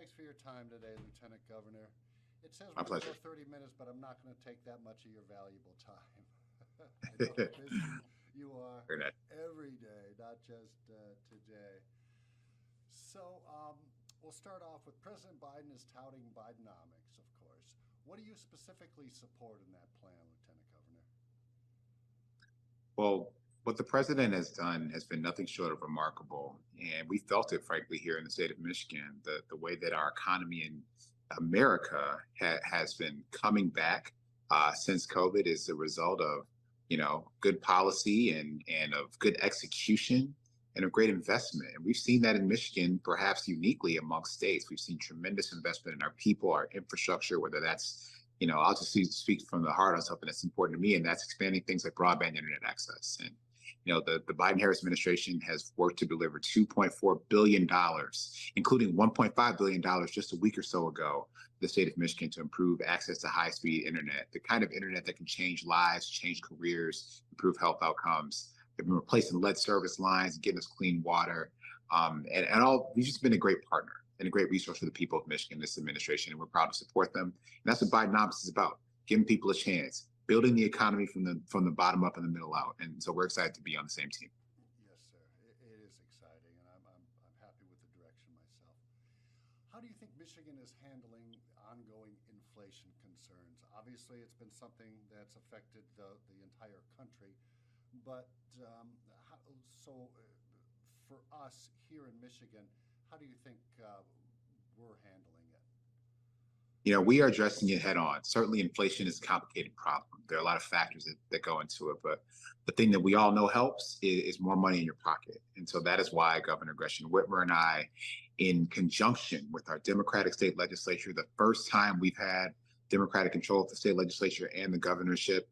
Thanks for your time today, Lieutenant Governor. It says My we can go pleasure. 30 minutes, but I'm not going to take that much of your valuable time. I know how busy you are Heard that. every day, not just today. So we'll start off with President Biden is touting Bidenomics, of course. What do you specifically support in that plan, Lieutenant Governor? Well, what the president has done has been nothing short of remarkable. And we felt it, frankly, here in the state of Michigan, the way that our economy in America has been coming back since COVID is a result of, good policy and of good execution and of great investment. And we've seen that in Michigan, perhaps uniquely amongst states. We've seen tremendous investment in our people, our infrastructure, whether that's I'll just speak from the heart on something that's important to me, and that's expanding things like broadband internet access. And the Biden-Harris administration has worked to deliver $2.4 billion, including $1.5 billion just a week or so ago, to the state of Michigan to improve access to high-speed internet, the kind of internet that can change lives, change careers, improve health outcomes. They've been replacing lead service lines, getting us clean water, and all. We've just been a great partner and a great resource for the people of Michigan, this administration, and we're proud to support them. And that's what Bidenomics is about: giving people a chance, building the economy from the bottom up and the middle out. And so we're excited to be on the same team. Yes, sir. It is exciting, and I'm happy with the direction myself. How do you think Michigan is handling ongoing inflation concerns? Obviously, it's been something that's affected the entire country, but for us here in Michigan, how do you think we're handling it? We are addressing it head on. Certainly, inflation is a complicated problem. There are a lot of factors that go into it, but the thing that we all know helps is more money in your pocket. And so that is why Governor Gretchen Whitmer and I, in conjunction with our Democratic state legislature, the first time we've had Democratic control of the state legislature and the governorship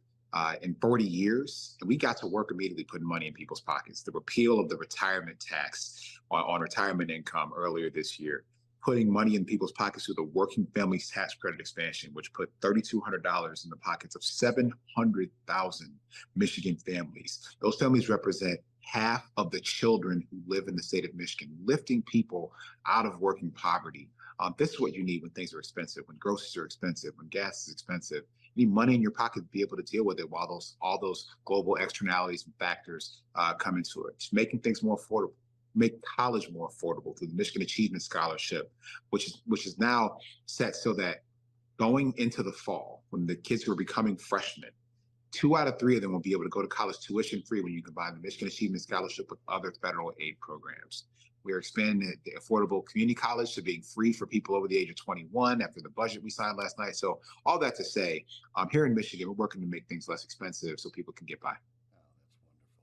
in 40 years, and we got to work immediately putting money in people's pockets. The repeal of the retirement tax on retirement income earlier this year, putting money in people's pockets through the Working Families Tax Credit expansion, which put $3,200 in the pockets of 700,000 Michigan families. Those families represent half of the children who live in the state of Michigan, lifting people out of working poverty. This is what you need when things are expensive, when groceries are expensive, when gas is expensive. You need money in your pocket to be able to deal with it while all those global externalities and factors come into it. Just making things more affordable. Make college more affordable through the Michigan Achievement Scholarship, which is now set so that going into the fall, when the kids who are becoming freshmen, 2 out of 3 of them will be able to go to college tuition free when you combine the Michigan Achievement Scholarship with other federal aid programs. We are expanding the affordable community college to being free for people over the age of 21 after the budget we signed last night. So all that to say, here in Michigan, we're working to make things less expensive so people can get by. Oh, that's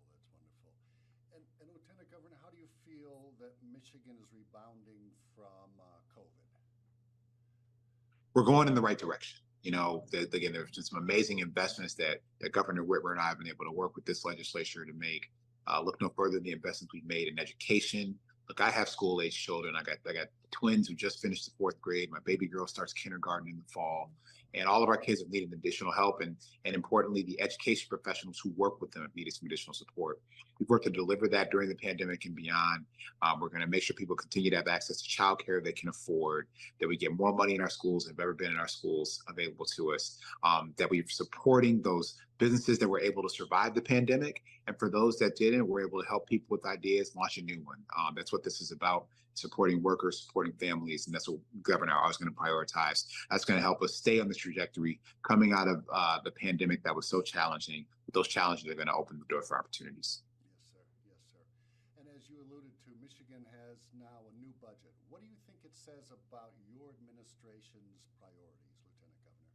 wonderful. That's wonderful. And Lieutenant Governor, how do you feel that Michigan is rebounding from COVID? We're going in the right direction. Again, there's been some amazing investments that Governor Whitmer and I have been able to work with this legislature to make. Look no further than the investments we've made in education. Look, I have school-age children. I got twins who just finished the 4th grade. My baby girl starts kindergarten in the fall, and all of our kids have needed additional help. And importantly, the education professionals who work with them have needed some additional support. We've worked to deliver that during the pandemic and beyond. We're going to make sure people continue to have access to childcare they can afford, that we get more money in our schools than have ever been in our schools available to us, that we're supporting those businesses that were able to survive the pandemic. And for those that didn't, we're able to help people with ideas, launch a new one. That's what this is about: supporting workers, supporting families. And that's what Governor I was going to prioritize. That's going to help us stay on this trajectory coming out of the pandemic that was so challenging. But those challenges are going to open the door for opportunities. Yes, sir. Yes, sir. And as you alluded to, Michigan has now a new budget. What do you think it says about your administration's priorities, Lieutenant Governor?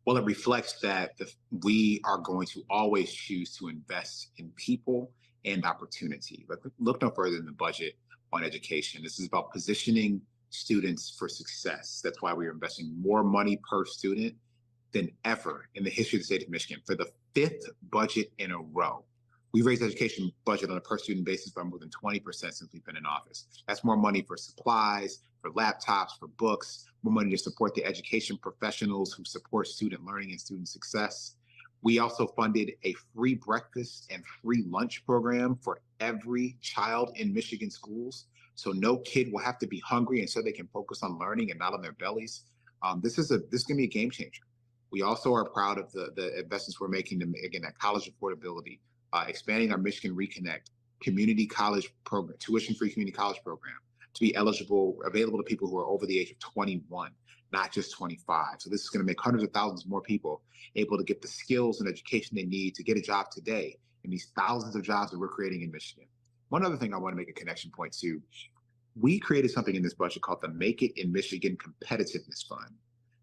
Well, it reflects that we are going to always choose to invest in people and opportunity. But look no further than the budget on education. This is about positioning students for success. That's why we are investing more money per student than ever in the history of the state of Michigan. For the 5th budget in a row, we've raised the education budget on a per student basis by more than 20% since we've been in office. That's more money for supplies, for laptops, for books, more money to support the education professionals who support student learning and student success. We also funded a free breakfast and free lunch program for every child in Michigan schools. So no kid will have to be hungry, and so they can focus on learning and not on their bellies. This is going to be a game changer. We also are proud of the investments we're making to, again, that college affordability, expanding our Michigan Reconnect community college program, tuition-free community college program, to be available to people who are over the age of 21, not just 25. So this is going to make hundreds of thousands more people able to get the skills and education they need to get a job today in these thousands of jobs that we're creating in Michigan. One other thing I want to make a connection point to, we created something in this budget called the Make It in Michigan Competitiveness Fund.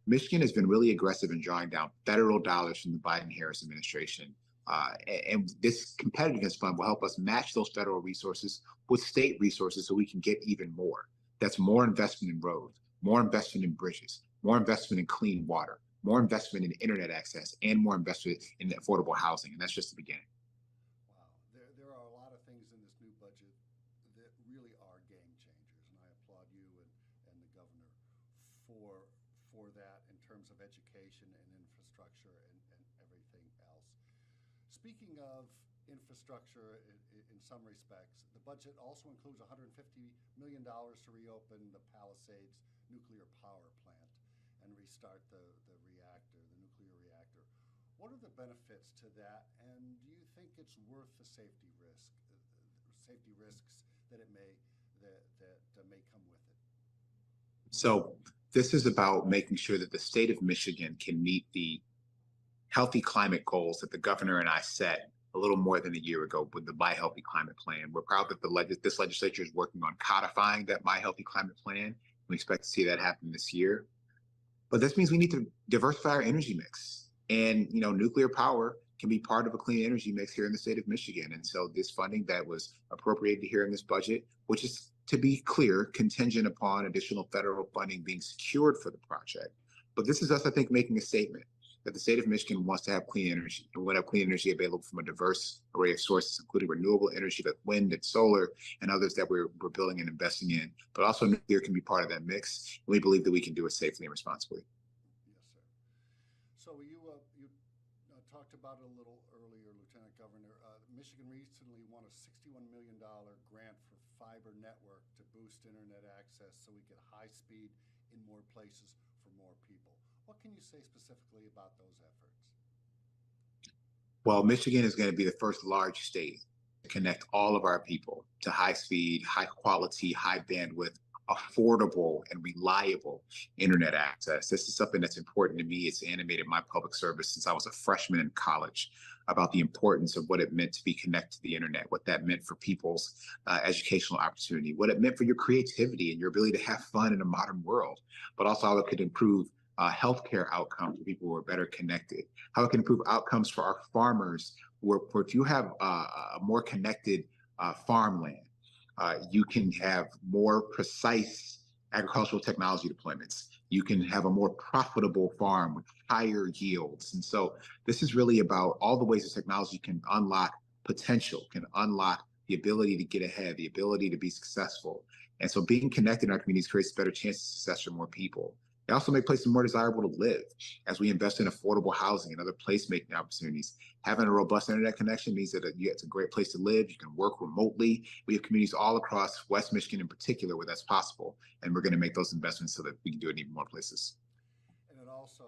Michigan has been really aggressive in drawing down federal dollars from the Biden-Harris administration. And this competitiveness fund will help us match those federal resources with state resources so we can get even more. That's more investment in roads, more investment in bridges, more investment in clean water, more investment in internet access, and more investment in affordable housing. And that's just the beginning. Wow, there are a lot of things in this new budget that really are game changers, and I applaud you and the governor for that in terms of education and infrastructure and everything else. Speaking of infrastructure in some respects, the budget also includes $150 million to reopen the Palisades nuclear power plant and restart the nuclear reactor. What are the benefits to that, and do you think it's worth the safety risks that may come with it? So this is about making sure that the state of Michigan can meet the healthy climate goals that the governor and I set a little more than a year ago with the My Healthy Climate Plan. We're proud that this legislature is working on codifying that My Healthy Climate Plan. We expect to see that happen this year. But this means we need to diversify our energy mix. And, nuclear power can be part of a clean energy mix here in the state of Michigan. And so this funding that was appropriated here in this budget, which is, to be clear, contingent upon additional federal funding being secured for the project. But this is us, I think, making a statement that the state of Michigan wants to have clean energy. And we want to have clean energy available from a diverse array of sources, including renewable energy like wind and solar and others that we're building and investing in. But also nuclear can be part of that mix. And we believe that we can do it safely and responsibly. Yes, sir. So you talked about it a little earlier, Lieutenant Governor. Michigan recently won a $61 million grant for fiber network to boost internet access so we get high speed in more places for more people. What can you say specifically about those efforts? Well, Michigan is going to be the first large state to connect all of our people to high speed, high quality, high bandwidth, affordable, and reliable internet access. This is something that's important to me. It's animated my public service since I was a freshman in college about the importance of what it meant to be connected to the internet, what that meant for people's educational opportunity, what it meant for your creativity and your ability to have fun in a modern world, but also how it could improve healthcare outcomes for people who are better connected, how it can improve outcomes for our farmers, where if you have a more connected farmland, you can have more precise agricultural technology deployments. You can have a more profitable farm with higher yields. And so this is really about all the ways that technology can unlock potential, can unlock the ability to get ahead, the ability to be successful. And so being connected in our communities creates a better chance of success for more people. They also make places more desirable to live as we invest in affordable housing and other place-making opportunities. Having a robust internet connection means that it's a great place to live. You can work remotely. We have communities all across West Michigan in particular where that's possible. And we're going to make those investments so that we can do it in even more places. And it also